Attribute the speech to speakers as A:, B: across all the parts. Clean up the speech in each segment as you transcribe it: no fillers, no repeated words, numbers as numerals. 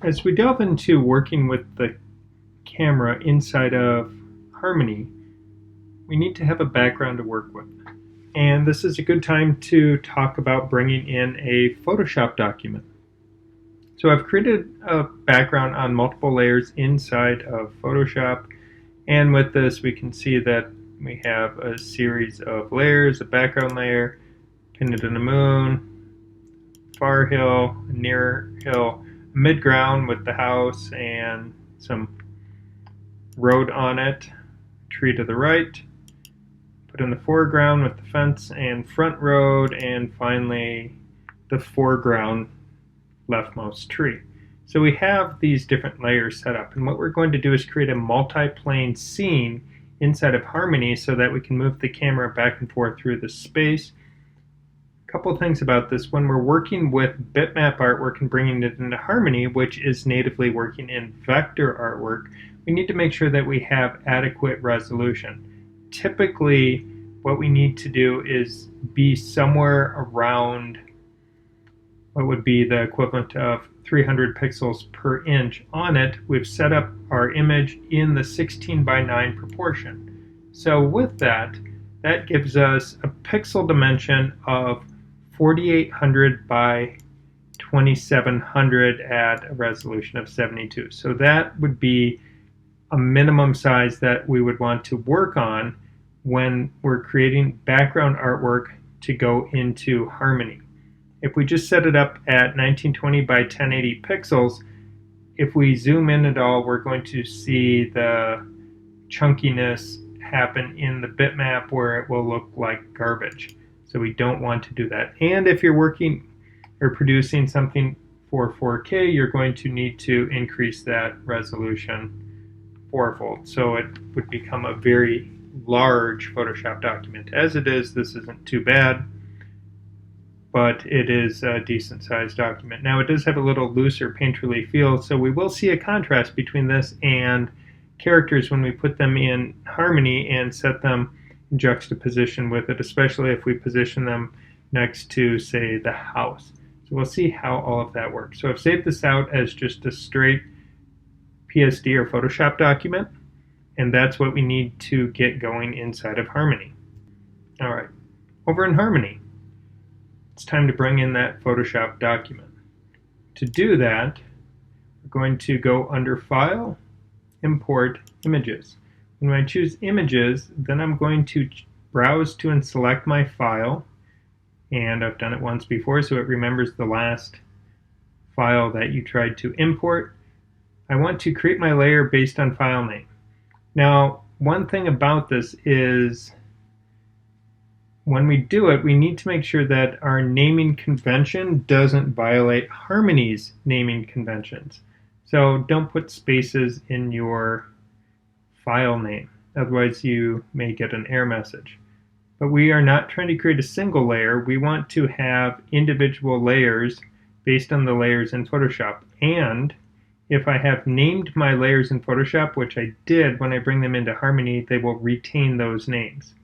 A: As we delve into working with the camera inside of Harmony, we need to have a background to work with. And this is a good time to talk about bringing in a Photoshop document. So I've created a background on multiple layers inside of Photoshop. And with this, we can see that we have a series of layers, a background layer, pinned in the moon, far hill, a near hill, mid-ground with the house and some road on it, tree to the right, put in the foreground with the fence and front road, and finally the foreground leftmost tree. So we have these different layers set up, and what we're going to do is create a multi-plane scene inside of Harmony so that we can move the camera back and forth through the space. A couple of things about this: when we're working with bitmap artwork and bringing it into Harmony, which is natively working in vector artwork, we need to make sure that we have adequate resolution. Typically, what we need to do is be somewhere around what would be the equivalent of 300 pixels per inch on it. We've set up our image in the 16 by 9 proportion. So with that, that gives us a pixel dimension of 4800 by 2700 at a resolution of 72. So that would be a minimum size that we would want to work on when we're creating background artwork to go into Harmony. If we just set it up at 1920 by 1080 pixels, if we zoom in at all, we're going to see the chunkiness happen in the bitmap where it will look like garbage. So we don't want to do that. And if you're working or producing something for 4K, you're going to need to increase that resolution fourfold. So it would become a very large Photoshop document. As it is, this isn't too bad, but it is a decent sized document. Now it does have a little looser painterly feel, so we will see a contrast between this and characters when we put them in Harmony and set them in juxtaposition with it, especially if we position them next to, say, the house. So we'll see how all of that works. So I've saved this out as just a straight PSD or Photoshop document, and that's what we need to get going inside of Harmony. All right, over in Harmony, it's time to bring in that Photoshop document. To do that, we're going to go under File, Import Images. When I choose Images, then I'm going to browse to and select my file, and I've done it once before, so it remembers the last file that you tried to import. I want to create my layer based on file name. Now, one thing about this is when we do it, we need to make sure that our naming convention doesn't violate Harmony's naming conventions. So don't put spaces in your file name, otherwise you may get an error message. But we are not trying to create a single layer. We want to have individual layers based on the layers in Photoshop. And if I have named my layers in Photoshop, which I did, when I bring them into Harmony, they will retain those names.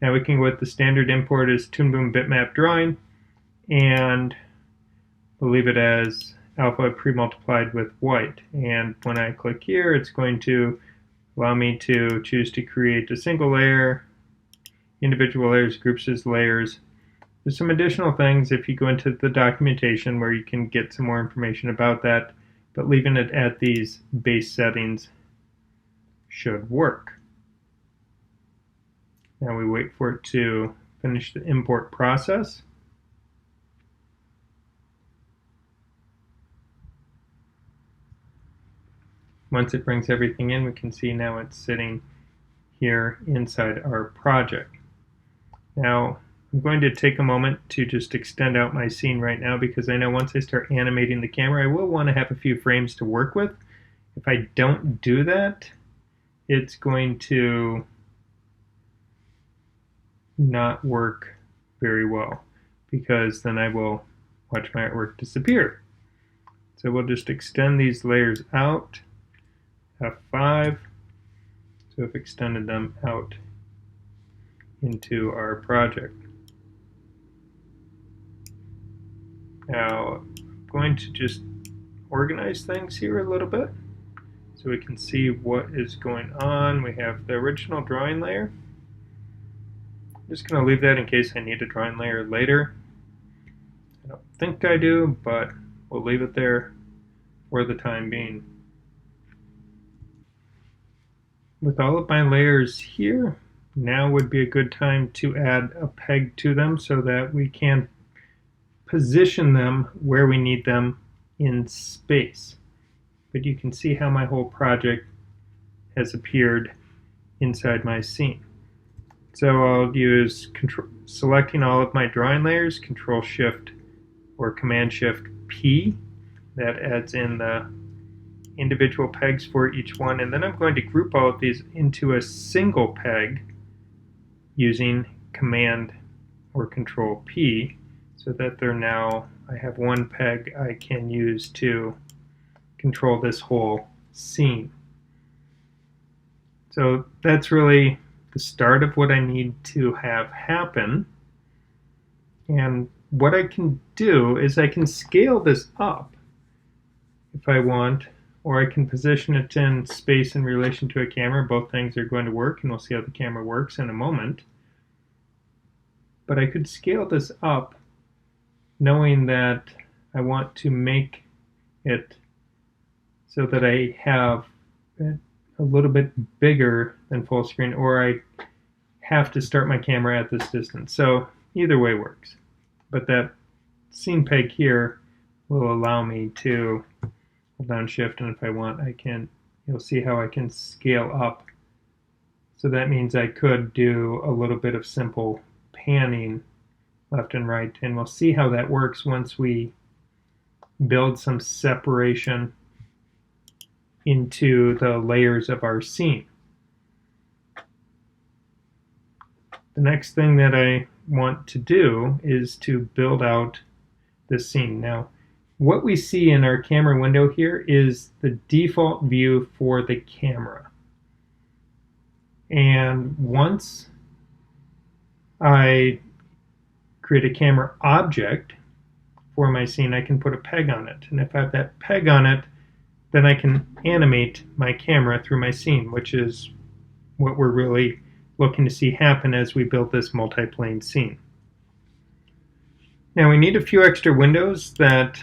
A: Now we can go with the standard import as Toon bitmap drawing, and we'll leave it as alpha pre-multiplied with white. And when I click here, it's going to allow me to choose to create a single layer, individual layers, groups as layers. There's some additional things if you go into the documentation where you can get some more information about that, but leaving it at these base settings should work. Now we wait for it to finish the import process. Once it brings everything in, we can see now it's sitting here inside our project. Now I'm going to take a moment to just extend out my scene right now, because I know once I start animating the camera, I will want to have a few frames to work with. If I don't do that, it's going to not work very well, because then I will watch my artwork disappear. So we'll just extend these layers out, F5, so I've extended them out into our project. Now I'm going to just organize things here a little bit so we can see what is going on. We have the original drawing layer. I'm just going to leave that in case I need a drawing layer later. I don't think I do, but we'll leave it there for the time being. With all of my layers here, now would be a good time to add a peg to them so that we can position them where we need them in space. But you can see how my whole project has appeared inside my scene. So I'll use selecting all of my drawing layers, Control Shift or Command Shift P. That adds in the individual pegs for each one, and then I'm going to group all of these into a single peg using Command or Control P, so that they're now, I have one peg I can use to control this whole scene. So that's really the start of what I need to have happen. And what I can do is I can scale this up if I want, or I can position it in space in relation to a camera. Both things are going to work, and we'll see how the camera works in a moment. But I could scale this up knowing that I want to make it so that I have it a little bit bigger than full screen, or I have to start my camera at this distance. So either way works. But that scene peg here will allow me to hold down Shift, and if I want, I can, you'll see how I can scale up. So that means I could do a little bit of simple panning left and right, and we'll see how that works once we build some separation into the layers of our scene. The next thing that I want to do is to build out this scene. Now, what we see in our camera window here is the default view for the camera. And once I create a camera object for my scene, I can put a peg on it. And if I have that peg on it, then I can animate my camera through my scene, which is what we're really looking to see happen as we build this multi-plane scene. Now we need a few extra windows that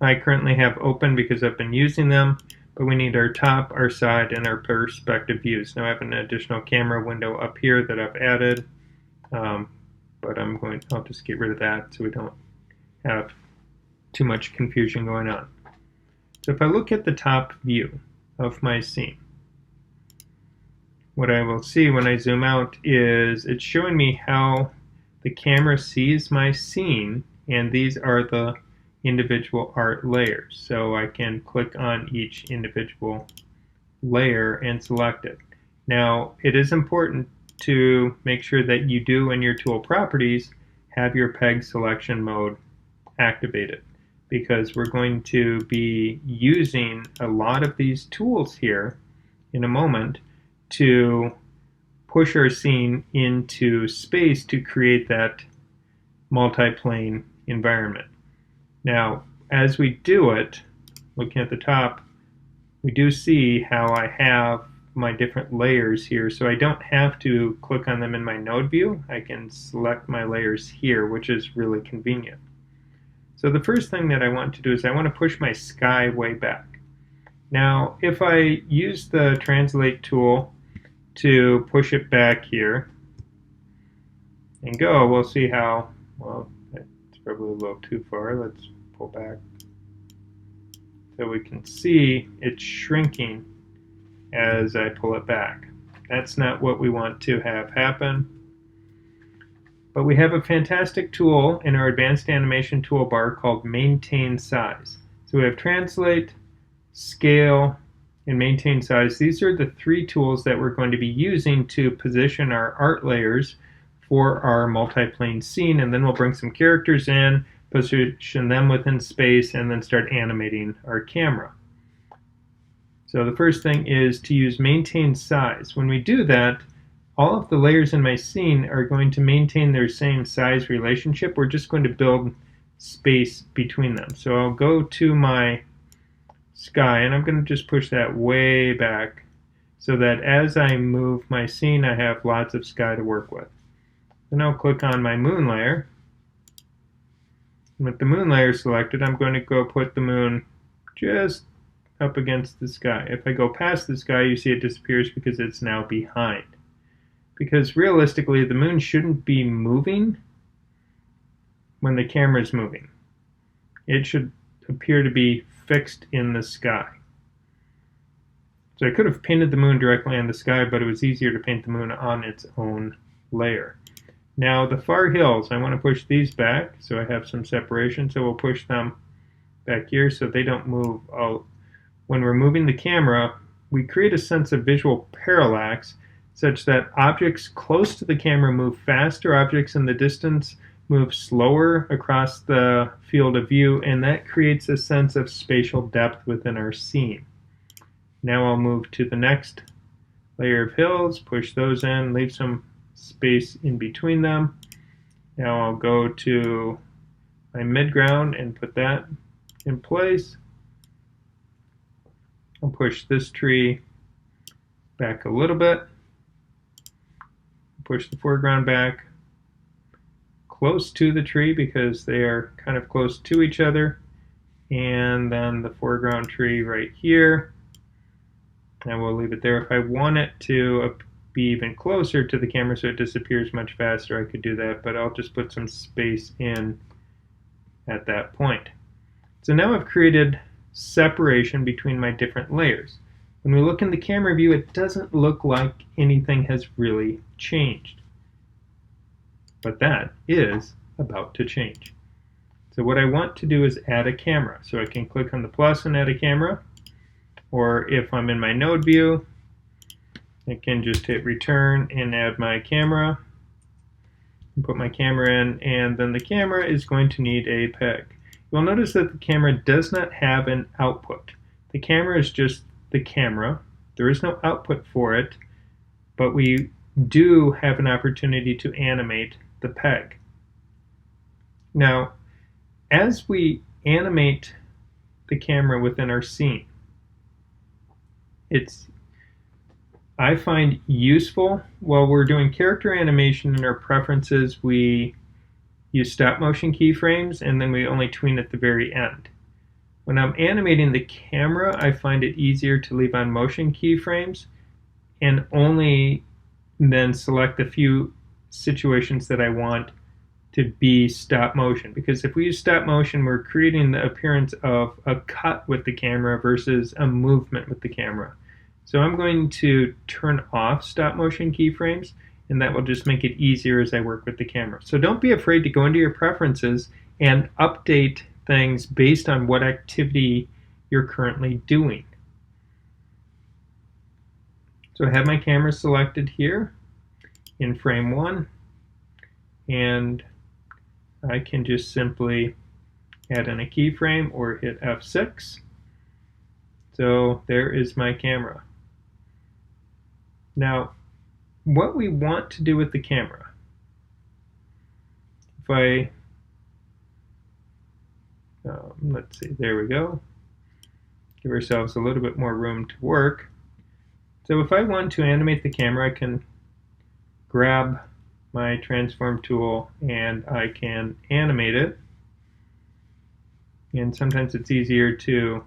A: I currently have open because I've been using them, but we need our top, our side, and our perspective views. Now I have an additional camera window up here that I've added, but I'll just get rid of that so we don't have too much confusion going on. So if I look at the top view of my scene, what I will see when I zoom out is it's showing me how the camera sees my scene, and these are the individual art layers. So I can click on each individual layer and select it. Now, it is important to make sure that you do in your tool properties have your peg selection mode activated, because we're going to be using a lot of these tools here in a moment to push our scene into space to create that multi-plane environment. Now, as we do it, looking at the top, we do see how I have my different layers here, so I don't have to click on them in my node view. I can select my layers here, which is really convenient. So the first thing that I want to do is I want to push my sky way back. Now, if I use the translate tool to push it back here and go, we'll see how, well, it's probably a little too far. Let's pull back so we can see it's shrinking as I pull it back. That's not what we want to have happen. But we have a fantastic tool in our advanced animation toolbar called maintain size. So we have translate, scale, and maintain size. These are the three tools that we're going to be using to position our art layers for our multi-plane scene, and then we'll bring some characters in, position them within space, and then start animating our camera. So the first thing is to use maintain size. When we do that, all of the layers in my scene are going to maintain their same size relationship. We're just going to build space between them. So I'll go to my sky and I'm going to just push that way back so that as I move my scene I have lots of sky to work with. Then I'll click on my moon layer. With the moon layer selected, I'm going to go put the moon just up against the sky. If I go past the sky, you see it disappears because it's now behind. Because realistically, the moon shouldn't be moving when the camera is moving. It should appear to be fixed in the sky. So I could have painted the moon directly on the sky, but it was easier to paint the moon on its own layer. Now the far hills, I want to push these back so I have some separation, so we'll push them back here so they don't move. When we're moving the camera, we create a sense of visual parallax such that objects close to the camera move faster, objects in the distance move slower across the field of view, and that creates a sense of spatial depth within our scene. Now I'll move to the next layer of hills, push those in, leave some space in between them. Now I'll go to my midground and put that in place. I'll push this tree back a little bit, push the foreground back close to the tree because they are kind of close to each other, and then the foreground tree right here, and we'll leave it there. If I want it to be even closer to the camera so it disappears much faster, I could do that, but I'll just put some space in at that point. So now I've created separation between my different layers. When we look in the camera view, it doesn't look like anything has really changed. But that is about to change. So what I want to do is add a camera. So I can click on the plus and add a camera. Or if I'm in my node view, I can just hit return and add my camera. And put my camera in, and then the camera is going to need a peg. You'll notice that the camera does not have an output. The camera is just the camera. There is no output for it, but we do have an opportunity to animate the peg. Now, as we animate the camera within our scene, I find useful while we're doing character animation in our preferences, we use stop motion keyframes and then we only tween at the very end. When I'm animating the camera, I find it easier to leave on motion keyframes and only then select a few situations that I want to be stop motion. Because if we use stop motion, we're creating the appearance of a cut with the camera versus a movement with the camera. So I'm going to turn off stop motion keyframes, and that will just make it easier as I work with the camera. So don't be afraid to go into your preferences and update things based on what activity you're currently doing. So I have my camera selected here in frame 1, and I can just simply add in a keyframe or hit F6. So there is my camera. Now, what we want to do with the camera, if I, let's see, there we go. Give ourselves a little bit more room to work. So if I want to animate the camera, I can grab my transform tool and I can animate it. And sometimes it's easier to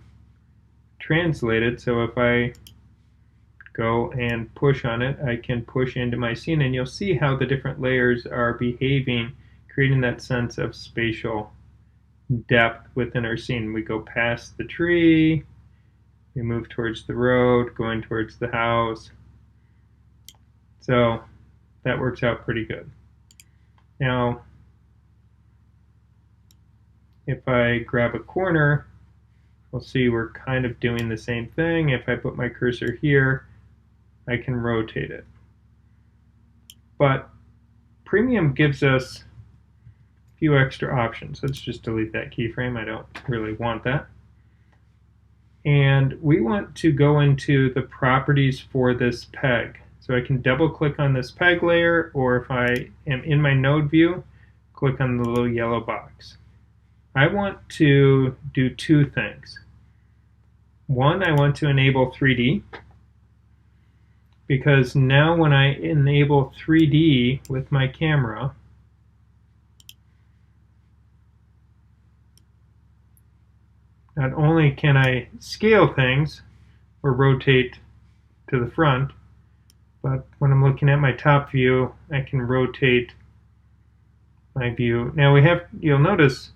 A: translate it. So if I go and push on it, I can push into my scene, and you'll see how the different layers are behaving, creating that sense of spatial depth within our scene. We go past the tree, we move towards the road, going towards the house. So that works out pretty good. Now, if I grab a corner, we'll see we're kind of doing the same thing. If I put my cursor here, I can rotate it. But Premium gives us a few extra options. Let's just delete that keyframe. I don't really want that. And we want to go into the properties for this peg. So I can double click on this peg layer, or if I am in my node view, click on the little yellow box. I want to do two things. One, I want to enable 3D, because now when I enable 3D with my camera, not only can I scale things or rotate to the front, but when I'm looking at my top view, I can rotate my view. Now you'll notice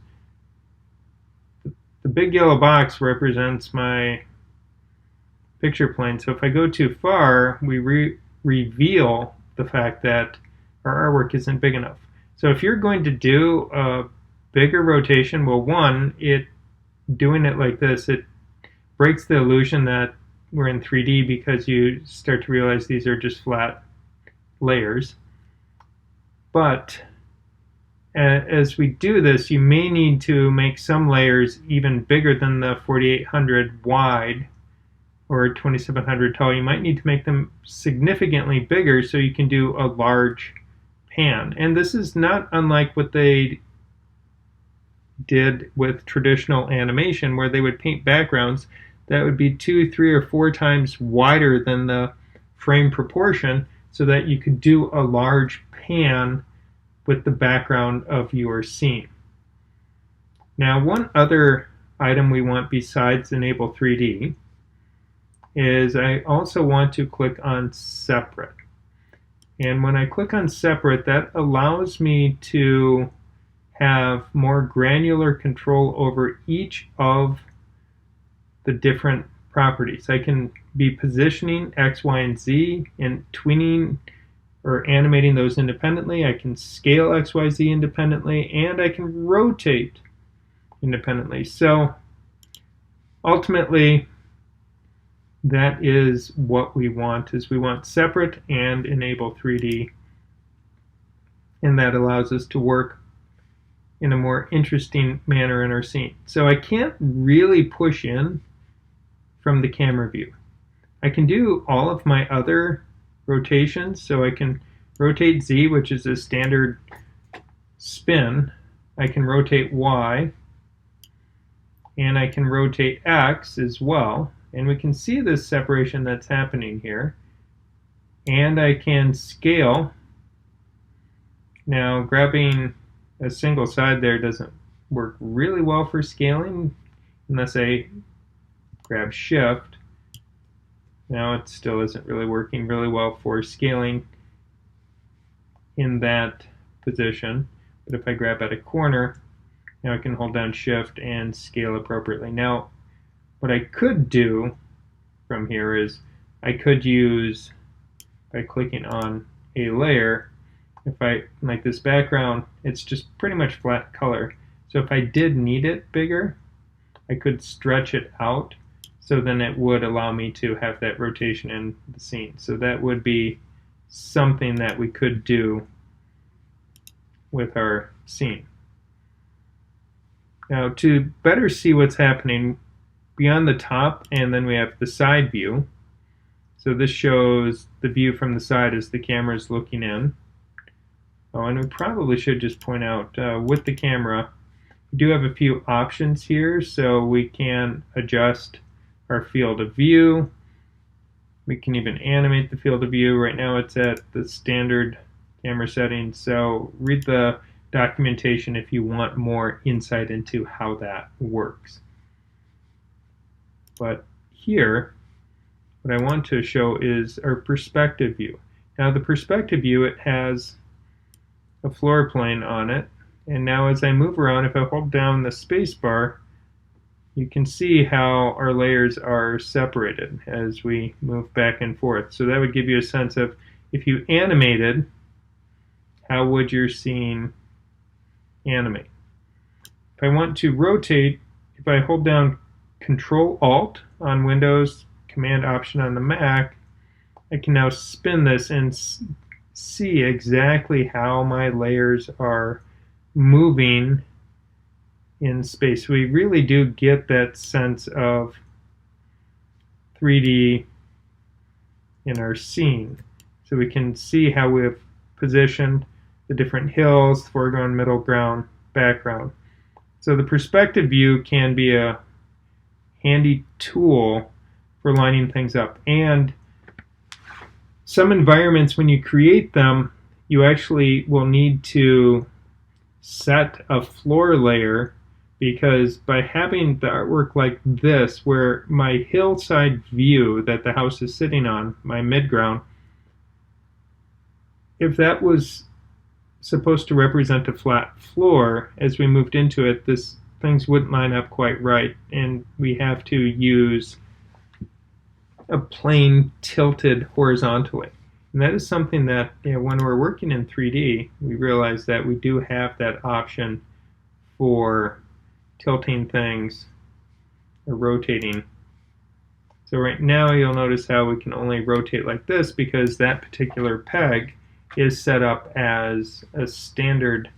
A: the big yellow box represents my picture plane. So if I go too far, we reveal the fact that our artwork isn't big enough. So if you're going to do a bigger rotation, well, one, doing it like this, it breaks the illusion that we're in 3D, because you start to realize these are just flat layers. But as we do this, you may need to make some layers even bigger than the 4800 wide or 2700 tall. You might need to make them significantly bigger so you can do a large pan. And this is not unlike what they did with traditional animation, where they would paint backgrounds that would be 2, 3, or 4 times wider than the frame proportion, so that you could do a large pan with the background of your scene. Now, one other item we want besides enable 3D is I also want to click on separate. And when I click on separate, that allows me to have more granular control over each of the different properties. I can be positioning X, Y, and Z and tweening or animating those independently. I can scale X, Y, Z independently, and I can rotate independently. So ultimately, that is what we want, is we want separate and enable 3D, and that allows us to work in a more interesting manner in our scene. So I can't really push in from the camera view. I can do all of my other rotations, so I can rotate Z, which is a standard spin. I can rotate Y, and I can rotate X as well. And we can see this separation that's happening here. And I can scale. Now, grabbing a single side there doesn't work really well for scaling unless I grab Shift. Now it still isn't really working really well for scaling in that position. But if I grab at a corner, now I can hold down Shift and scale appropriately. Now, what I could do from here is I could use, by clicking on a layer, if I like this background, it's just pretty much flat color. So if I did need it bigger, I could stretch it out, so then it would allow me to have that rotation in the scene. So that would be something that we could do with our scene. Now, to better see what's happening beyond the top, and then we have the side view. So this shows the view from the side as the camera is looking in. Oh, and we probably should just point out, with the camera, we do have a few options here, so we can adjust our field of view. We can even animate the field of view. Right now it's at the standard camera settings, so read the documentation if you want more insight into how that works. But here, what I want to show is our perspective view. Now the perspective view, it has a floor plane on it, and now as I move around, if I hold down the space bar, you can see how our layers are separated as we move back and forth. So that would give you a sense of, if you animated, how would your scene animate? If I want to rotate, if I hold down Control-Alt on Windows, Command-Option on the Mac, I can now spin this and see exactly how my layers are moving in space. We really do get that sense of 3D in our scene. So we can see how we have positioned the different hills, foreground, middle ground, background. So the perspective view can be a handy tool for lining things up. And some environments, when you create them, you actually will need to set a floor layer, because by having the artwork like this, where my hillside view that the house is sitting on, my midground, if that was supposed to represent a flat floor, as we moved into it, things wouldn't line up quite right, and we have to use a plane tilted horizontally. And that is something that, when we're working in 3D, we realize that we do have that option for tilting things or rotating. So right now you'll notice how we can only rotate like this because that particular peg is set up as a standard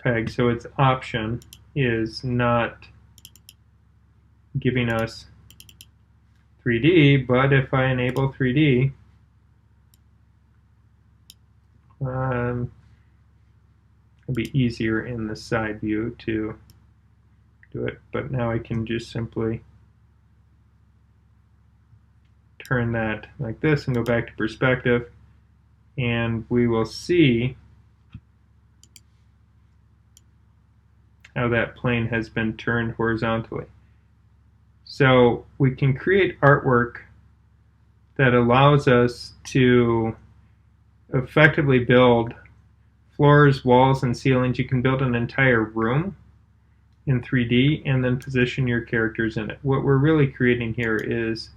A: peg, so its option is not giving us 3D, but if I enable 3D, it'll be easier in the side view to do it, but now I can just simply turn that like this and go back to perspective, and we will see how that plane has been turned horizontally. So we can create artwork that allows us to effectively build floors, walls, and ceilings. You can build an entire room in 3D and then position your characters in it. What we're really creating here is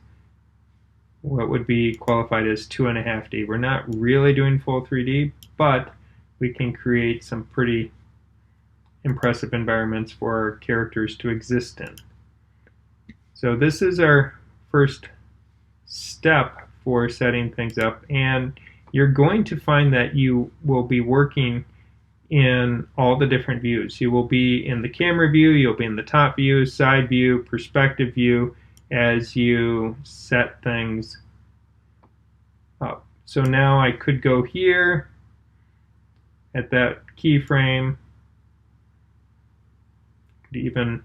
A: what would be qualified as 2.5D. We're not really doing full 3D, but we can create some pretty impressive environments for our characters to exist in. So this is our first step for setting things up, and you're going to find that you will be working in all the different views. You will be in the camera view, you'll be in the top view, side view, perspective view, as you set things up. So now I could go here at that keyframe, could even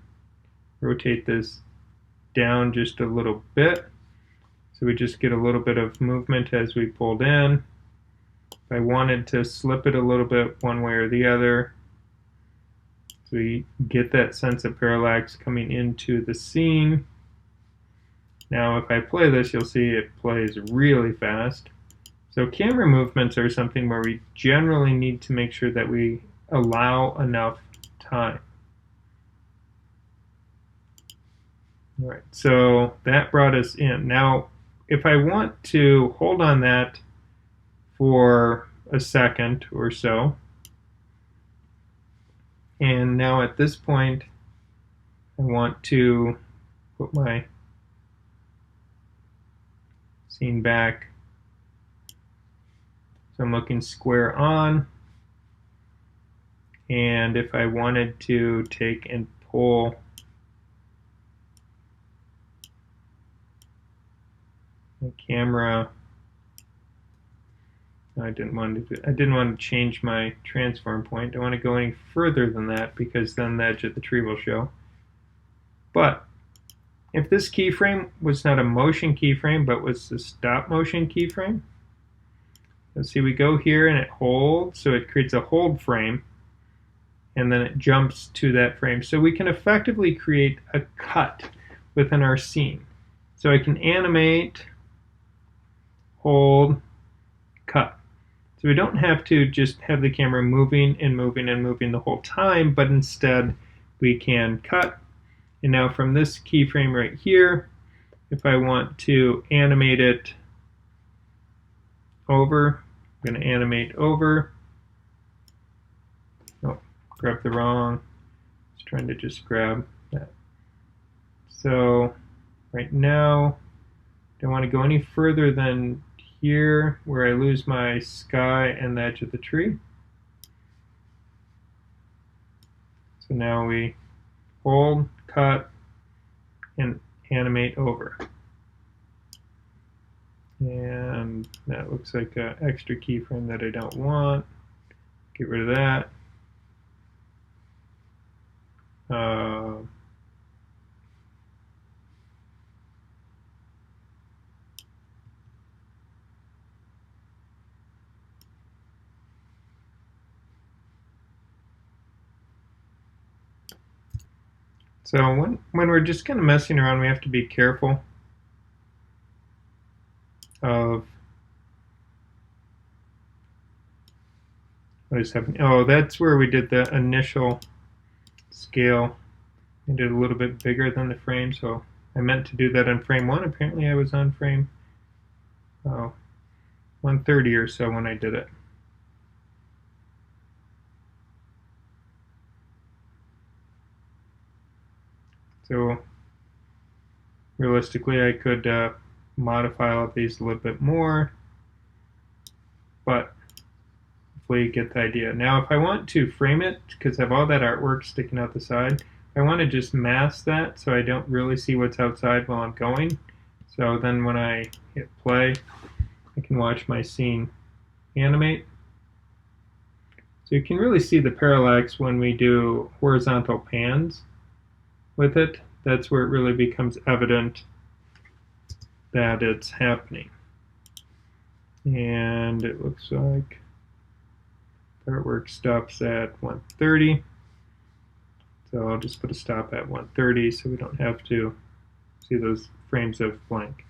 A: rotate this down just a little bit, so we just get a little bit of movement as we pulled in. If I wanted to slip it a little bit one way or the other, so we get that sense of parallax coming into the scene. Now if I play this, you'll see it plays really fast. So camera movements are something where we generally need to make sure that we allow enough time. All right, so that brought us in. Now, if I want to hold on that for a second or so, and now at this point, I want to put my scene back. So I'm looking square on, and if I wanted to take and pull the camera, I didn't want to change my transform point. I don't want to go any further than that because then the edge of the tree will show. But if this keyframe was not a motion keyframe but was a stop motion keyframe, let's see, we go here and it holds, so it creates a hold frame and then it jumps to that frame. So we can effectively create a cut within our scene. So I can animate, hold, cut. So we don't have to just have the camera moving and moving and moving the whole time, but instead we can cut. And now from this keyframe right here, if I want to animate it over, I'm going to animate over. Oh, grabbed the wrong. I was trying to just grab that. So right now, don't want to go any further than here where I lose my sky and the edge of the tree. So now we hold, cut, and animate over. And that looks like an extra keyframe that I don't want. Get rid of that. Uh, so when we're just kind of messing around, we have to be careful of what is happening. Oh, that's where we did the initial scale. I did a little bit bigger than the frame, so I meant to do that on frame 1. Apparently I was on frame 130 or so when I did it. So realistically I could modify all of these a little bit more, but hopefully you get the idea. Now if I want to frame it, because I have all that artwork sticking out the side, I want to just mask that so I don't really see what's outside while I'm going. So then when I hit play, I can watch my scene animate. So you can really see the parallax when we do horizontal pans with it. That's where it really becomes evident that it's happening. And it looks like artwork stops at 130. So I'll just put a stop at 130 so we don't have to see those frames of blank.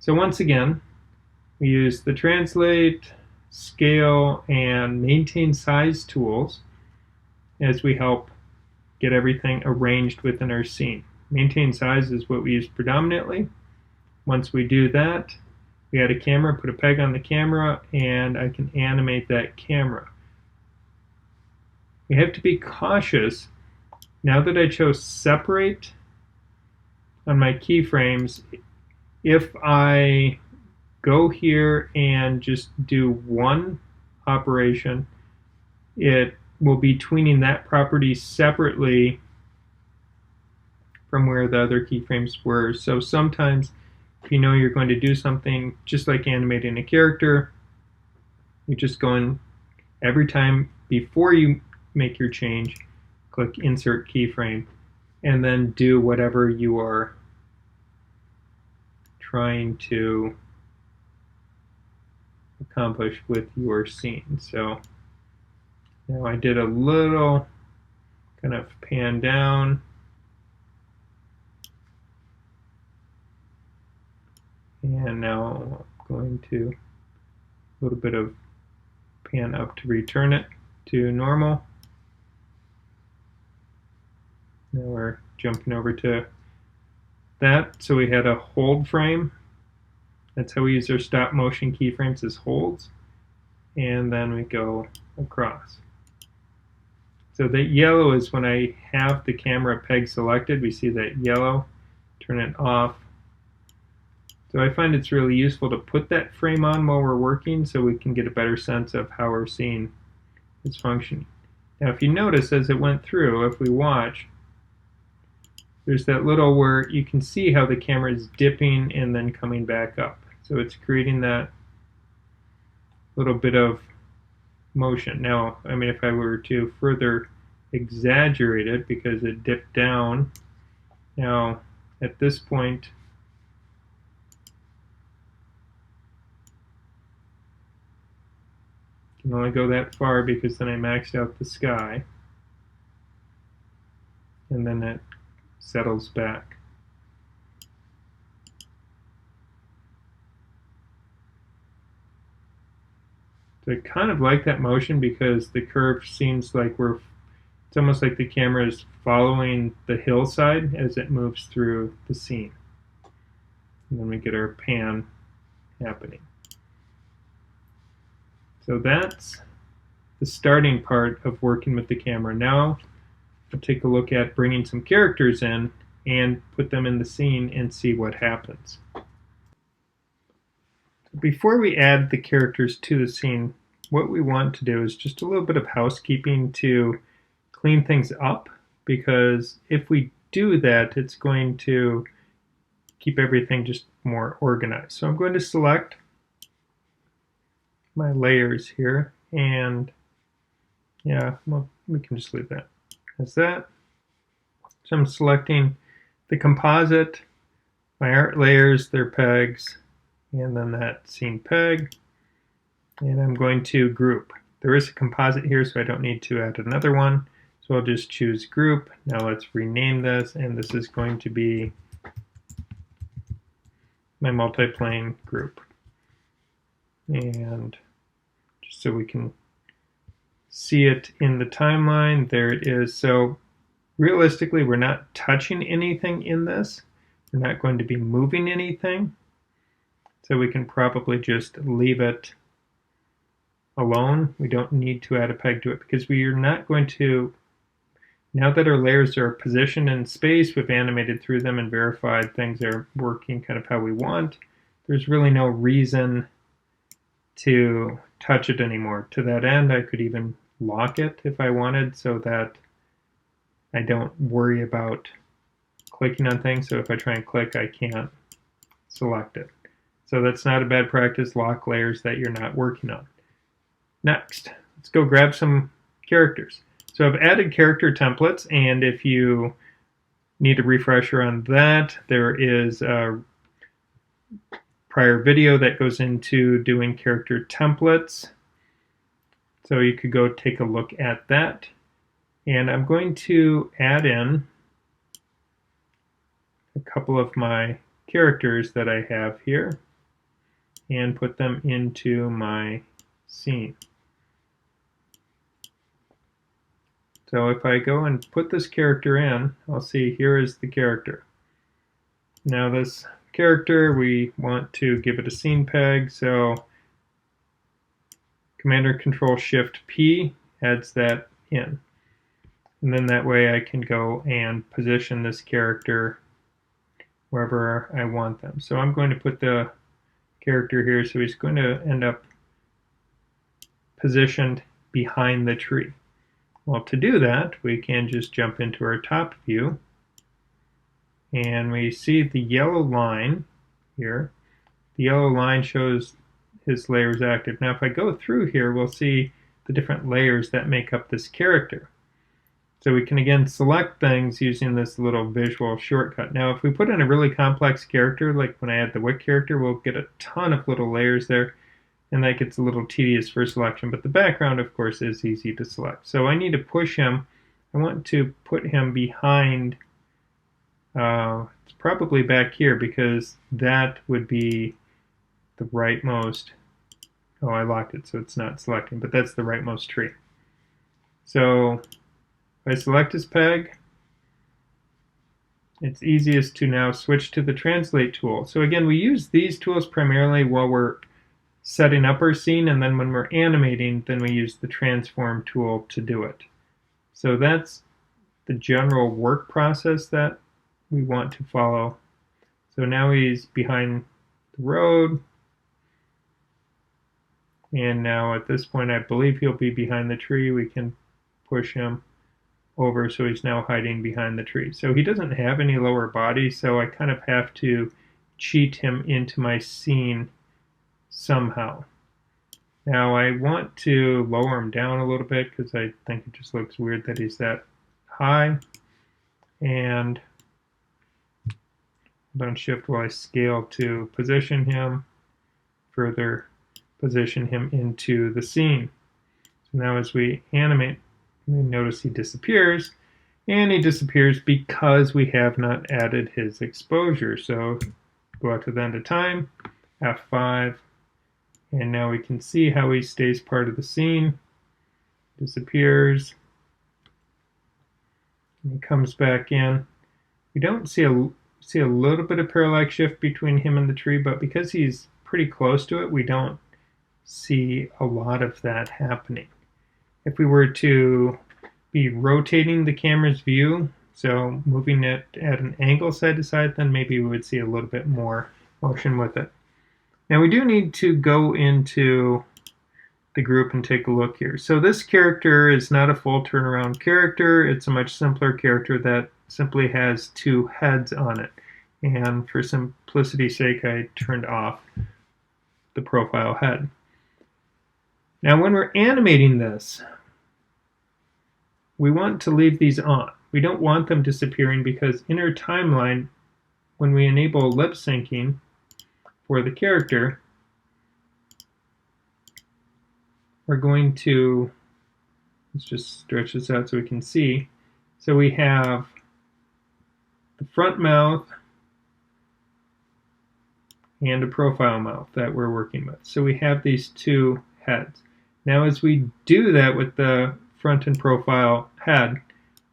A: So once again, we use the translate, scale, and maintain size tools as we help get everything arranged within our scene. Maintain size is what we use predominantly. Once we do that, we add a camera, put a peg on the camera, and I can animate that camera. We have to be cautious. Now that I chose separate on my keyframes, if I go here and just do one operation, it will be tweening that property separately from where the other keyframes were. So sometimes if you know you're going to do something just like animating a character, you just go in every time before you make your change, click insert keyframe, and then do whatever you are trying to accomplish with your scene. So now I did a little kind of pan down, and now I'm going to a little bit of pan up to return it to normal. Now we're jumping over to that. So we had a hold frame. That's how we use our stop motion keyframes, as holds. And then we go across. So that yellow is when I have the camera peg selected. We see that yellow. Turn it off. So I find it's really useful to put that frame on while we're working so we can get a better sense of how our scene is functioning. Now if you notice as it went through, if we watch, there's that little where you can see how the camera is dipping and then coming back up. So it's creating that little bit of motion. Now, I mean, if I were to further exaggerate it because it dipped down, now at this point, I can only go that far because then I maxed out the sky. And then it settles back. So I kind of like that motion because the curve seems like it's almost like the camera is following the hillside as it moves through the scene. And then we get our pan happening. So that's the starting part of working with the camera. Now we'll take a look at bringing some characters in and put them in the scene and see what happens. Before we add the characters to the scene, what we want to do is just a little bit of housekeeping to clean things up, because if we do that, it's going to keep everything just more organized. So I'm going to select my layers here, and yeah, well, we can just leave that as that. So I'm selecting the composite, my art layers, their pegs, and then that scene peg. And I'm going to group. There is a composite here, so I don't need to add another one. So I'll just choose group. Now let's rename this, and this is going to be my multiplane group. And just so we can see it in the timeline, there it is. So realistically, we're not touching anything in this. We're not going to be moving anything. So we can probably just leave it alone. We don't need to add a peg to it because we are not going to, now that our layers are positioned in space, we've animated through them and verified things are working kind of how we want. There's really no reason to touch it anymore. To that end, I could even lock it if I wanted so that I don't worry about clicking on things. So if I try and click, I can't select it. So that's not a bad practice. Lock layers that you're not working on. Next, let's go grab some characters. So I've added character templates, and if you need a refresher on that, there is a prior video that goes into doing character templates. So you could go take a look at that. And I'm going to add in a couple of my characters that I have here and put them into my scene. So if I go and put this character in, I'll see here is the character. Now this character, we want to give it a scene peg, so Command Control Shift P adds that in. And then that way I can go and position this character wherever I want them. So I'm going to put the character here, so he's going to end up positioned behind the tree. Well, to do that, we can just jump into our top view, and we see the yellow line here. The yellow line shows his layers active. Now, if I go through here, we'll see the different layers that make up this character. So we can again select things using this little visual shortcut. Now, if we put in a really complex character, like when I add the Wick character, we'll get a ton of little layers there, and that gets a little tedious for selection, but the background, of course, is easy to select. So I need to push him. I want to put him behind, it's probably back here, because that would be the rightmost, oh, I locked it, so it's not selecting, but that's the rightmost tree. So if I select his peg, it's easiest to now switch to the translate tool. So again, we use these tools primarily while we're setting up our scene, and then when we're animating, then we use the transform tool to do it. So that's the general work process that we want to follow. So now he's behind the road, and now at this point I believe he'll be behind the tree. We can push him over, so he's now hiding behind the tree. So he doesn't have any lower body, so I kind of have to cheat him into my scene somehow. Now I want to lower him down a little bit because I think it just looks weird that he's that high. And on shift while I scale to position him, further position him into the scene. So now as we animate, we notice he disappears, and he disappears because we have not added his exposure. So go out to the end of time, F5, and now we can see how he stays part of the scene, disappears, and he comes back in. We don't see a little bit of parallax shift between him and the tree, but because he's pretty close to it, we don't see a lot of that happening. If we were to be rotating the camera's view, so moving it at an angle side to side, then maybe we would see a little bit more motion with it. Now we do need to go into the group and take a look here. So this character is not a full turnaround character. It's a much simpler character that simply has two heads on it. And for simplicity's sake, I turned off the profile head. Now when we're animating this, we want to leave these on. We don't want them disappearing because in our timeline, when we enable lip syncing for the character, we're going to, let's just stretch this out so we can see. So we have the front mouth and a profile mouth that we're working with. So we have these two heads. Now as we do that with the front and profile head,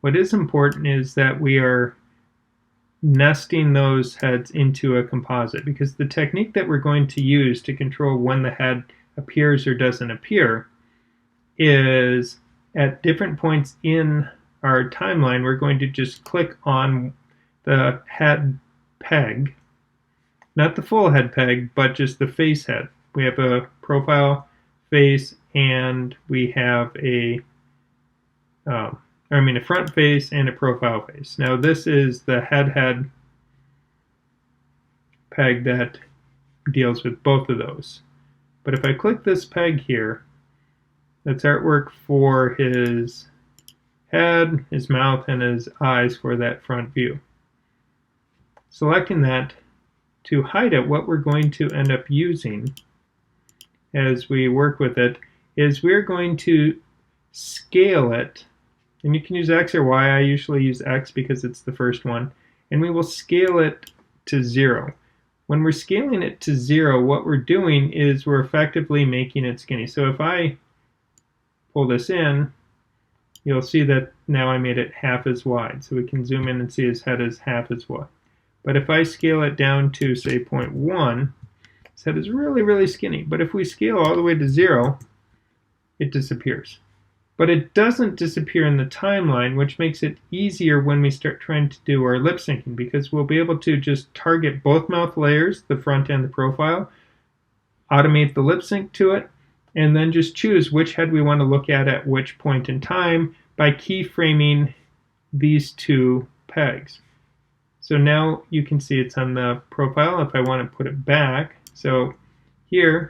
A: what is important is that we are nesting those heads into a composite, because the technique that we're going to use to control when the head appears or doesn't appear is at different points in our timeline, we're going to just click on the head peg, not the full head peg, but just the face head. We have a profile face and we have a front face and a profile face. Now this is the head peg that deals with both of those. But if I click this peg here, that's artwork for his head, his mouth, and his eyes for that front view. Selecting that, to hide it, what we're going to end up using as we work with it is we're going to scale it, and you can use X or Y. I usually use X because it's the first one, and we will scale it to 0. When we're scaling it to 0, what we're doing is we're effectively making it skinny. So if I pull this in, you'll see that now I made it half as wide. So we can zoom in and see his head is half as wide. But if I scale it down to, say, 0.1, his head is really, really skinny. But if we scale all the way to 0, it disappears. But it doesn't disappear in the timeline, which makes it easier when we start trying to do our lip syncing, because we'll be able to just target both mouth layers, the front and the profile, automate the lip sync to it, and then just choose which head we want to look at which point in time by keyframing these two pegs. So now you can see it's on the profile. If I want to put it back, so here,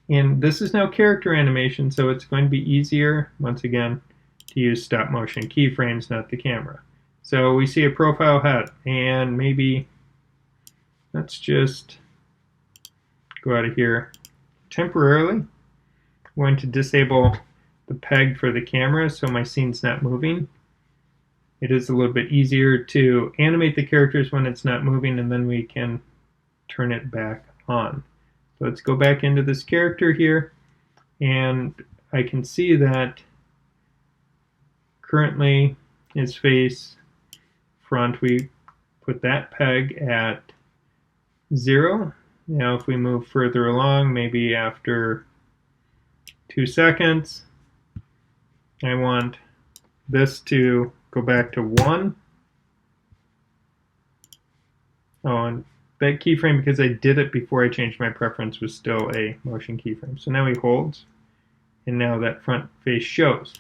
A: and this is now character animation, so it's going to be easier, once again, to use stop motion keyframes, not the camera. So we see a profile head, and maybe let's just go out of here temporarily. I'm going to disable the peg for the camera so my scene's not moving. It is a little bit easier to animate the characters when it's not moving, and then we can turn it back on. So let's go back into this character here, and I can see that currently his face front, we put that peg at 0. Now if we move further along, maybe after 2 seconds, I want this to go back to 1. Oh, and that keyframe, because I did it before I changed my preference, was still a motion keyframe. So now he holds, and now that front face shows.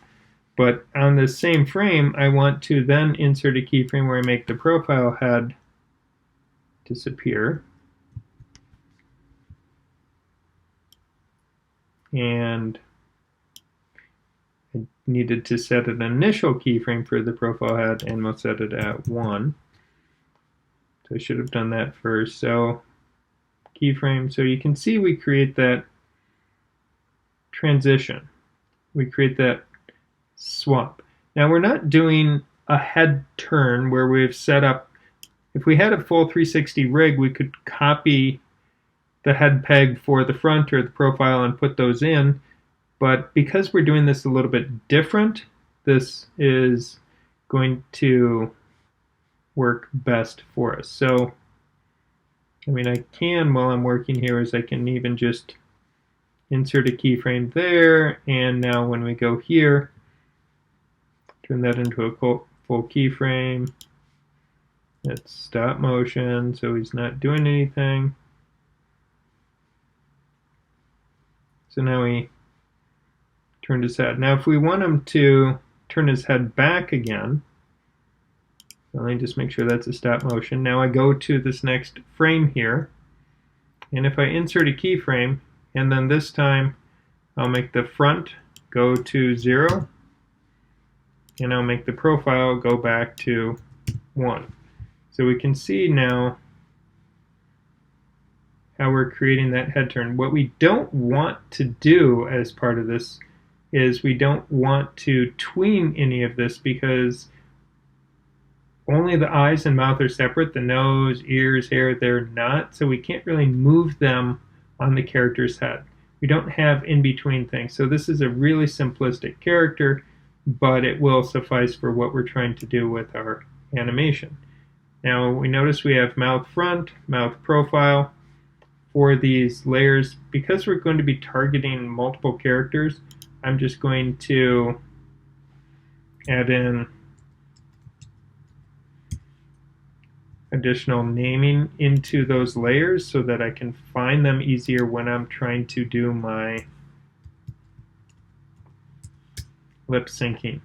A: But on the same frame, I want to then insert a keyframe where I make the profile head disappear. And I needed to set an initial keyframe for the profile head, and we'll set it at 1. So I should have done that first. So keyframe, so you can see we create that transition. We create that swap. Now we're not doing a head turn where we've set up, if we had a full 360 rig, we could copy the head peg for the front or the profile and put those in. But because we're doing this a little bit different, this is going to work best for us. So, I mean, I can, while I'm working here, is I can even just insert a keyframe there, and now when we go here, turn that into a full keyframe. It's stop motion, so he's not doing anything. So now he turned his head. Now if we want him to turn his head back again, let me just make sure that's a stop motion. Now I go to this next frame here, and if I insert a keyframe, and then this time I'll make the front go to 0, and I'll make the profile go back to 1. So we can see now how we're creating that head turn. What we don't want to do as part of this is we don't want to tween any of this, because only the eyes and mouth are separate. The nose, ears, hair, they're not. So we can't really move them on the character's head. We don't have in-between things. So this is a really simplistic character, but it will suffice for what we're trying to do with our animation. Now we notice we have mouth front, mouth profile. For these layers, because we're going to be targeting multiple characters, I'm just going to add in additional naming into those layers so that I can find them easier when I'm trying to do my lip syncing.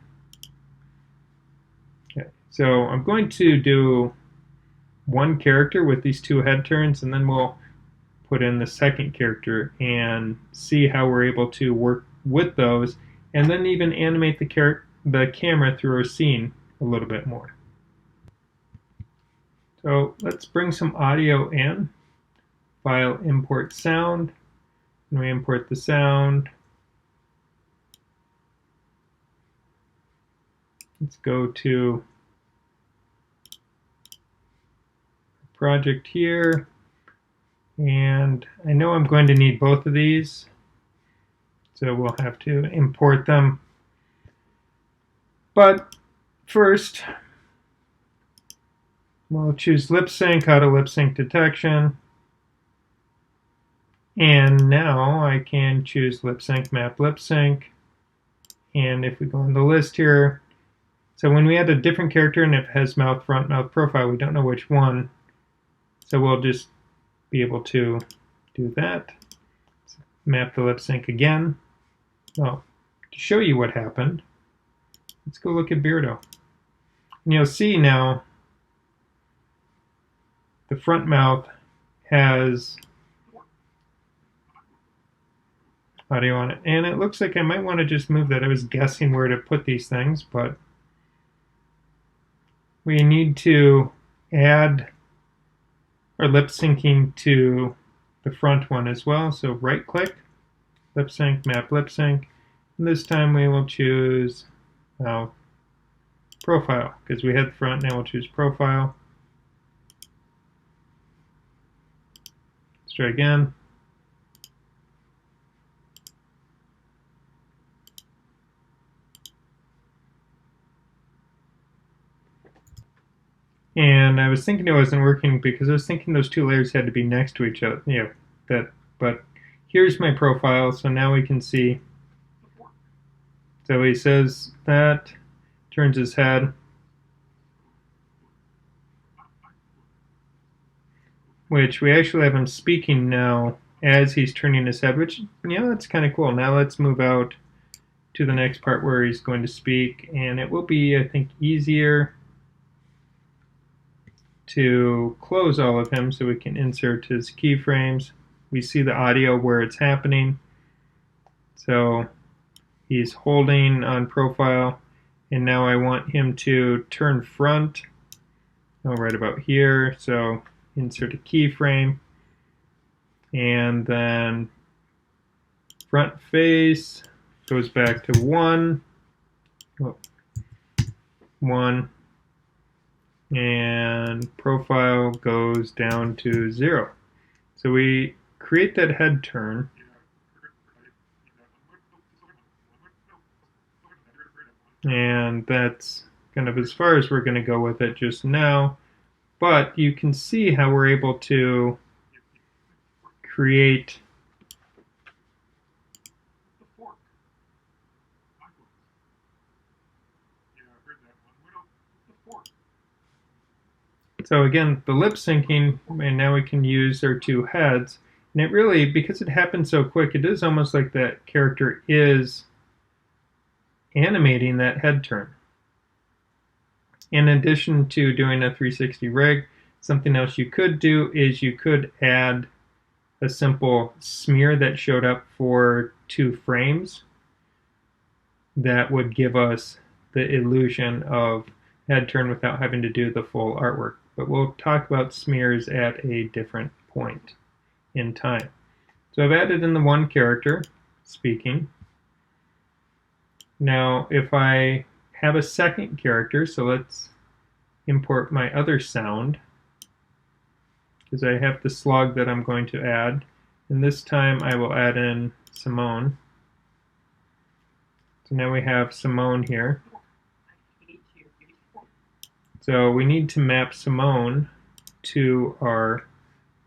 A: Okay, so I'm going to do one character with these 2 head turns, and then we'll put in the second character and see how we're able to work with those, and then even animate the camera through our scene a little bit more. So let's bring some audio in. File, import sound, and we import the sound. Let's go to project here. And I know I'm going to need both of these, so we'll have to import them. But first, we'll choose lip sync, auto lip sync detection. And now I can choose lip sync, map lip sync. And if we go on the list here, so when we add a different character and it has mouth front, mouth profile, we don't know which one. So we'll just be able to do that. Map the lip sync again. Well, to show you what happened, let's go look at Beardo. And you'll see now the front mouth has audio on it. And it looks like I might want to just move that. I was guessing where to put these things, but we need to add our lip syncing to the front one as well. So right click, lip sync, map lip sync. And this time we will choose profile, because we had the front, now we'll choose profile. Let's try again. And I was thinking it wasn't working because I was thinking those 2 layers had to be next to each other. But here's my profile, so now we can see. So he says that, turns his head. Which we actually have him speaking now as he's turning his head, which, that's kind of cool. Now let's move out to the next part where he's going to speak, and it will be, I think, easier to close all of him so we can insert his keyframes. We see the audio where it's happening. So he's holding on profile, and now I want him to turn front, right about here. So insert a keyframe, and then front face goes back to 1, 1, and profile goes down to 0. So we create that head turn. And that's kind of as far as we're going to go with it just now. But you can see how we're able to create So again, the lip syncing, and now we can use our 2 heads. And it really, because it happens so quick, it is almost like that character is animating that head turn. In addition to doing a 360 rig, something else you could do is you could add a simple smear that showed up for 2 frames that would give us the illusion of head turn without having to do the full artwork. But we'll talk about smears at a different point in time. So I've added in the one character speaking. Now if I have a second character, so let's import my other sound, because I have the slug that I'm going to add, and this time I will add in Simone. So now we have Simone here. So we need to map Simone to our,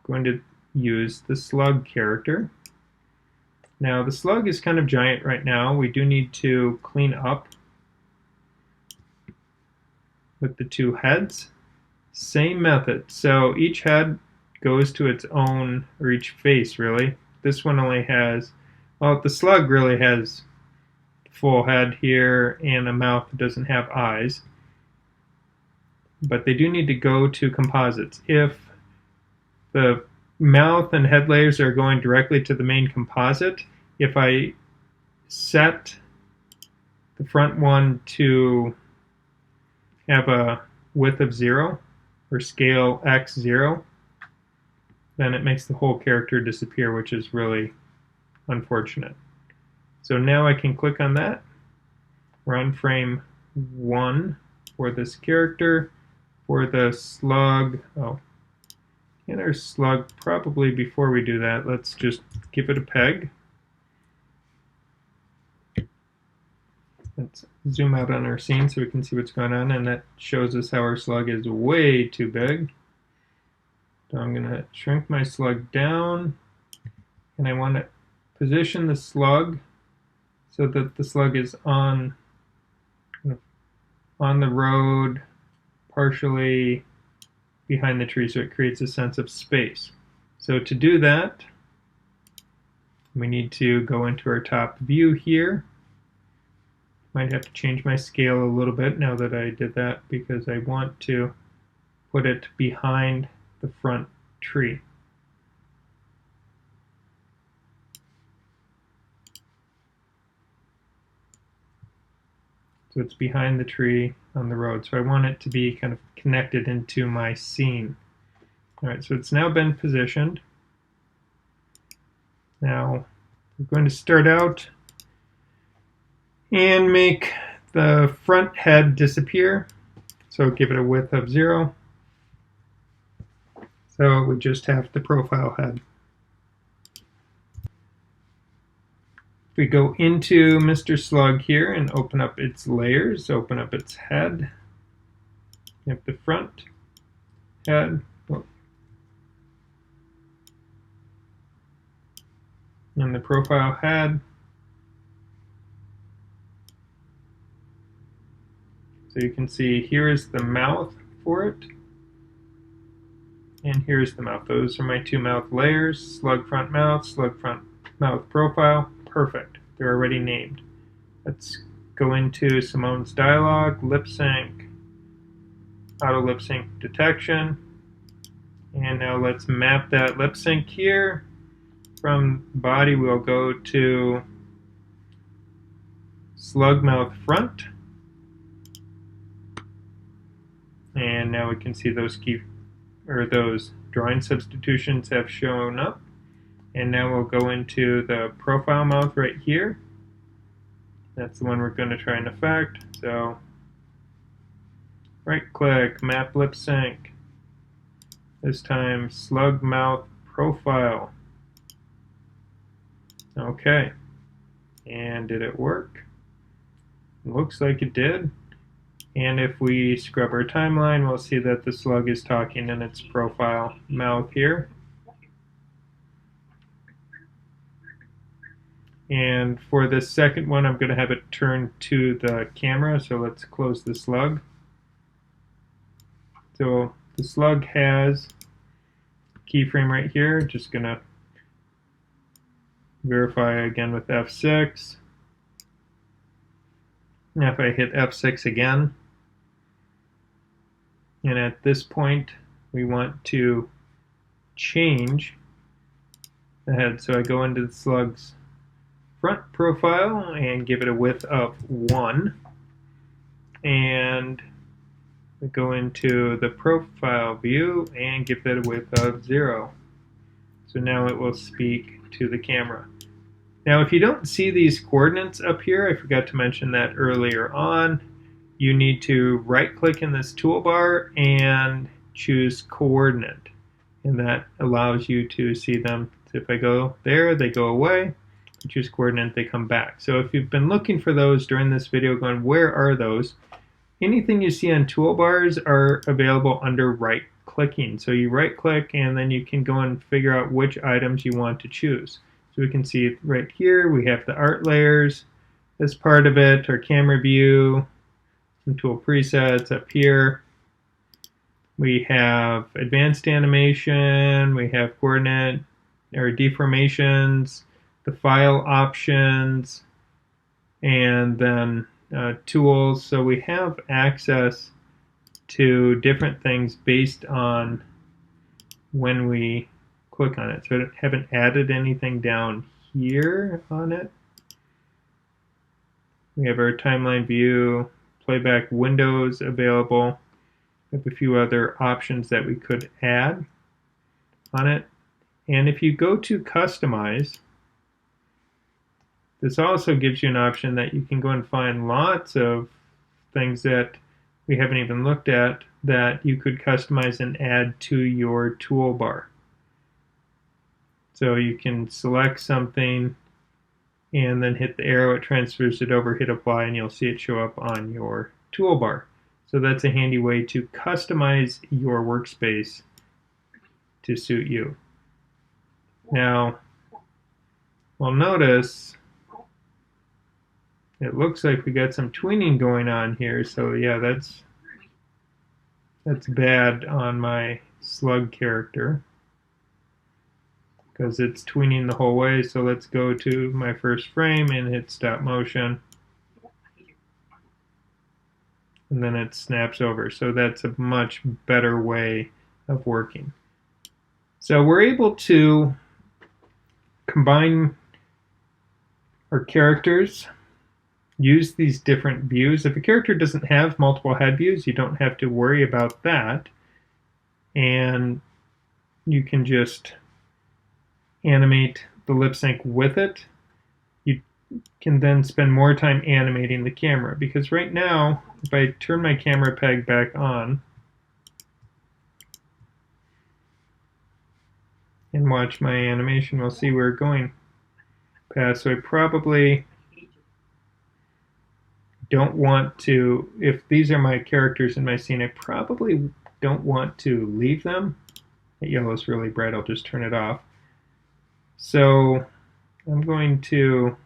A: going to use the slug character. Now the slug is kind of giant right now. We do need to clean up with the two heads. Same method. So each head goes to its own, or each face really. This one only has, well, the slug really has full head here and a mouth that doesn't have eyes. But they do need to go to composites. If the mouth and head layers are going directly to the main composite, if I set the front one to have a width of 0 or scale x0, then it makes the whole character disappear, which is really unfortunate. So now I can click on that. We're on frame 1 for this character. For the slug, and our slug, probably before we do that, let's just give it a peg. Let's zoom out on our scene so we can see what's going on, and that shows us how our slug is way too big. So I'm going to shrink my slug down, and I want to position the slug so that the slug is on the road, partially behind the tree, so it creates a sense of space. So to do that, we need to go into our top view here. Might have to change my scale a little bit now that I did that, because I want to put it behind the front tree. So it's behind the tree on the road. So I want it to be kind of connected into my scene. All right, so it's now been positioned. Now we're going to start out and make the front head disappear. So give it a width of 0. So we just have the profile head. We go into Mr. Slug here and open up its layers, open up its head. You have the front head. And the profile head. So you can see here is the mouth for it. And here's the mouth. Those are my two mouth layers. Slug front mouth mouth profile. Perfect. They're already named. Let's go into Simone's dialogue, lip sync, auto lip sync detection. And now let's map that lip sync here. From body, we'll go to slug mouth front. And now we can see those those drawing substitutions have shown up. And now we'll go into the profile mouth right here. That's the one we're going to try and affect. So right click, map lip sync. This time slug mouth profile. Okay. And did it work? Looks like it did. And if we scrub our timeline, we'll see that the slug is talking in its profile mouth here. And for the second one, I'm going to have it turn to the camera. So let's close the slug. So the slug has keyframe right here. Just going to verify again with F6. Now if I hit F6 again, and at this point we want to change the head. So I go into the slug's front profile and give it a width of 1. and we go into the profile view and give that a width of 0. So now it will speak to the camera. Now if you don't see these coordinates up here, I forgot to mention that earlier on, you need to right click in this toolbar and choose coordinate, and that allows you to see them. So if I go there, they go away. I choose coordinate, they come back. So if you've been looking for those during this video going, where are those? Anything you see on toolbars are available under right clicking. So you right click and then you can go and figure out which items you want to choose. So we can see right here we have the art layers as part of it, our camera view, some tool presets up here. We have advanced animation, we have coordinate or deformations, the file options, and then tools. So we have access to different things based on when we click on it. So I haven't added anything down here on it. We have our timeline view, playback windows available. We have a few other options that we could add on it. And if you go to customize, this also gives you an option that you can go and find lots of things that we haven't even looked at that you could customize and add to your toolbar. So you can select something and then hit the arrow, it transfers it over, hit apply, and you'll see it show up on your toolbar. So that's a handy way to customize your workspace to suit you. Now, well, notice it looks like we got some tweening going on here. So yeah, that's bad on my slug character because it's tweening the whole way. So let's go to my first frame and hit stop motion. And then it snaps over. So that's a much better way of working. So we're able to combine our characters, use these different views. If a character doesn't have multiple head views, you don't have to worry about that. And you can just animate the lip sync with it. You can then spend more time animating the camera, because right now, if I turn my camera peg back on and watch my animation, we'll see we're going past. So I probably don't want to, if these are my characters in my scene, I probably don't want to leave them. That yellow is really bright, I'll just turn it off. So I'm going to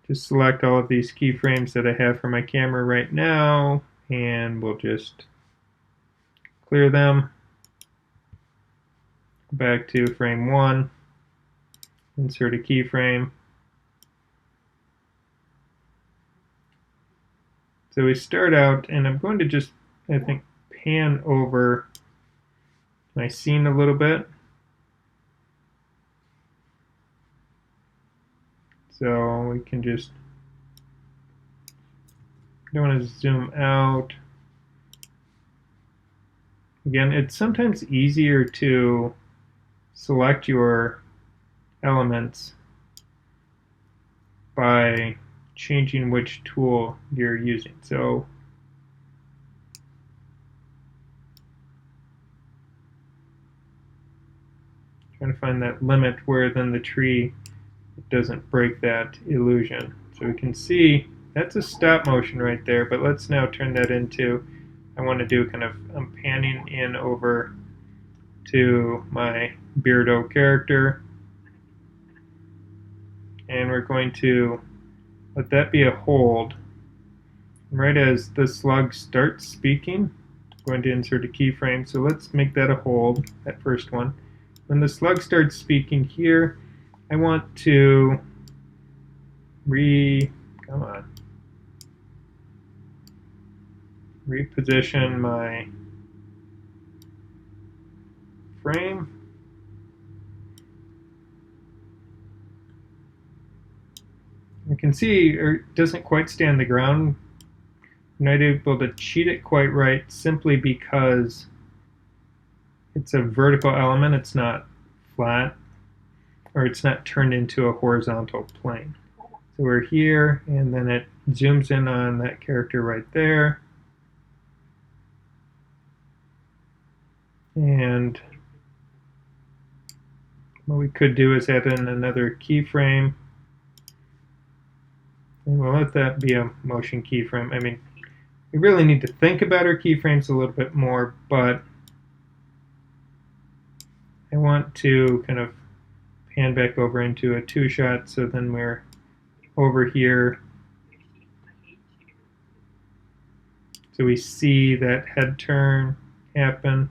A: just select all of these keyframes that I have for my camera right now, and we'll just clear them. Back to frame 1, insert a keyframe. So we start out, and I'm going to just, I think, pan over my scene a little bit. So we can just, don't want to zoom out. Again, it's sometimes easier to select your elements by changing which tool you're using. So trying to find that limit where then the tree doesn't break that illusion. So we can see that's a stop motion right there, but let's now turn that into, I want to do kind of, I'm panning in over to my Beardo character, and we're going to let that be a hold. Right as the slug starts speaking, I'm going to insert a keyframe, so let's make that a hold, that first one. When the slug starts speaking here, I want to reposition my frame. can see it doesn't quite stay on the ground. I'm not able to cheat it quite right simply because it's a vertical element, it's not flat, or it's not turned into a horizontal plane. So we're here, and then it zooms in on that character right there. And what we could do is add in another keyframe. And we'll let that be a motion keyframe. I mean, we really need to think about our keyframes a little bit more, but I want to kind of pan back over into a two-shot, so then we're over here. So we see that head turn happen.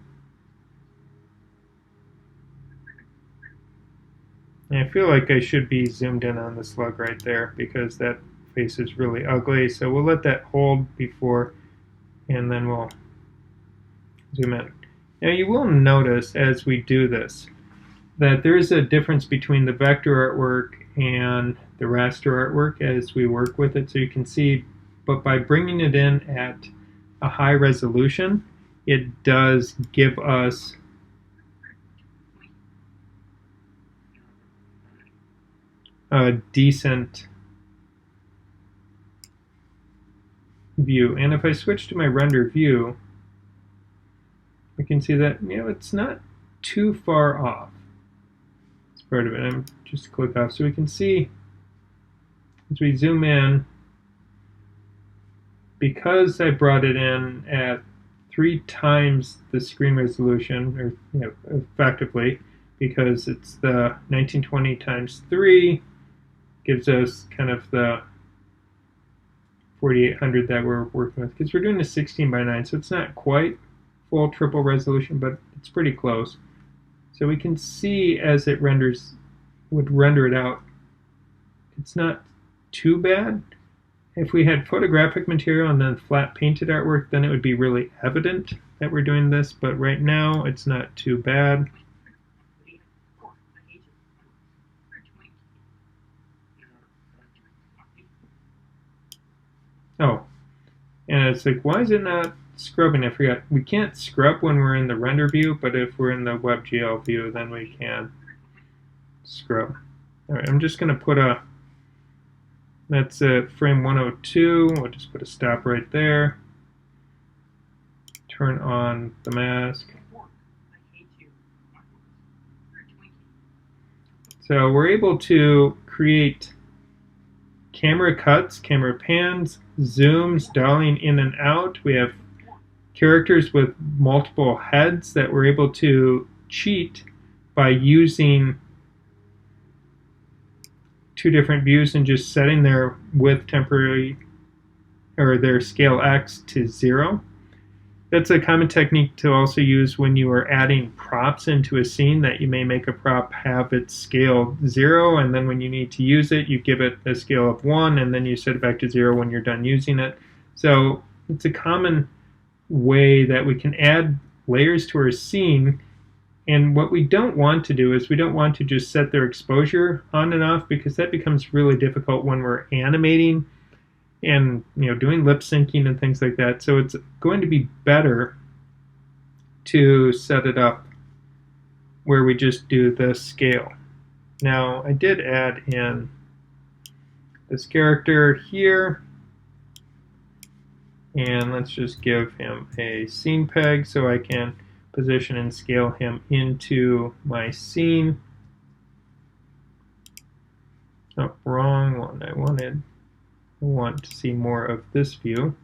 A: And I feel like I should be zoomed in on the slug right there because that face is really ugly. So we'll let that hold before, and then we'll zoom in. Now you will notice as we do this that there is a difference between the vector artwork and the raster artwork as we work with it. So you can see, but by bringing it in at a high resolution, it does give us a decent view. And if I switch to my render view, we can see that, you know, it's not too far off. It's part of it. I'm just click off so we can see as we zoom in, because I brought it in at 3 times the screen resolution, or effectively, because it's the 1920 times 3 gives us kind of the 4800 that we're working with, because we're doing a 16 by 9, so it's not quite full triple resolution, but it's pretty close. So we can see as it would render it out, it's not too bad. If we had photographic material and then flat painted artwork, then it would be really evident that we're doing this, but right now it's not too bad. Oh, and it's like, why is it not scrubbing? I forgot. We can't scrub when we're in the render view, but if we're in the WebGL view, then we can scrub. All right, I'm just going to put that's frame 102. We'll just put a stop right there. Turn on the mask. So we're able to create camera cuts, camera pans, zooms, dialing in and out. We have characters with multiple heads that we're able to cheat by using 2 different views and just setting their width temporary, or their scale X to 0. That's a common technique to also use when you are adding props into a scene, that you may make a prop have its scale 0, and then when you need to use it, you give it a scale of 1, and then you set it back to 0 when you're done using it. So it's a common way that we can add layers to our scene. And what we don't want to do is we don't want to just set their exposure on and off, because that becomes really difficult when we're animating and doing lip syncing and things like that. So it's going to be better to set it up where we just do the scale. Now I did add in this character here, and let's just give him a scene peg so I can position and scale him into my scene. Oh, wrong one. I want to see more of this view,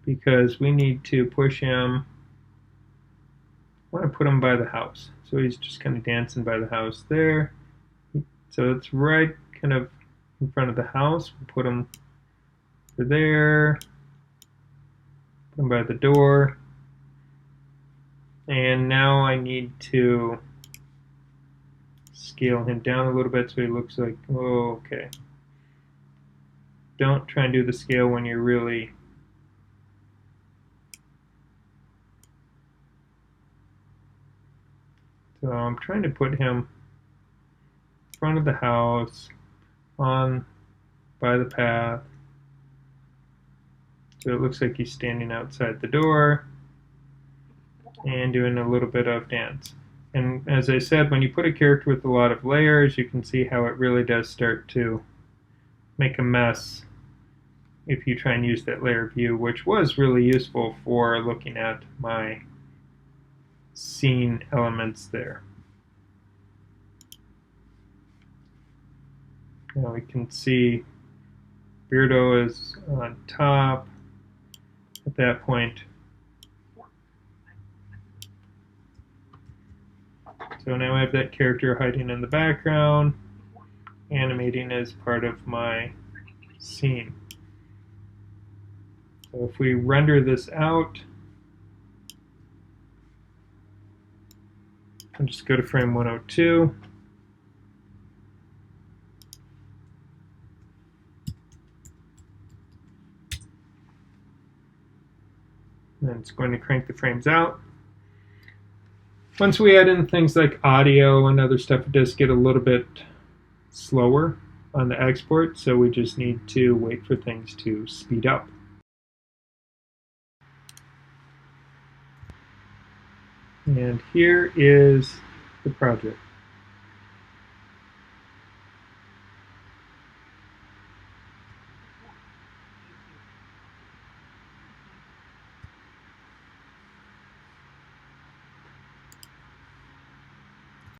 A: because we need to push him. I want to put him by the house, so he's just kind of dancing by the house there. So it's right kind of in front of the house. We'll put him over there, put him by the door. And now I need to scale him down a little bit so he looks like, oh, okay. Don't try and do the scale when you're really so I'm trying to put him in front of the house on by the path. So it looks like he's standing outside the door and doing a little bit of dance. And as I said, when you put a character with a lot of layers, you can see how it really does start to make a mess if you try and use that layer view, which was really useful for looking at my scene elements there. Now we can see Beardo is on top at that point. So now I have that character hiding in the background, animating as part of my scene. So if we render this out, I'll just go to frame 102. And it's going to crank the frames out. Once we add in things like audio and other stuff, it does get a little bit slower on the export, so we just need to wait for things to speed up. And here is the project.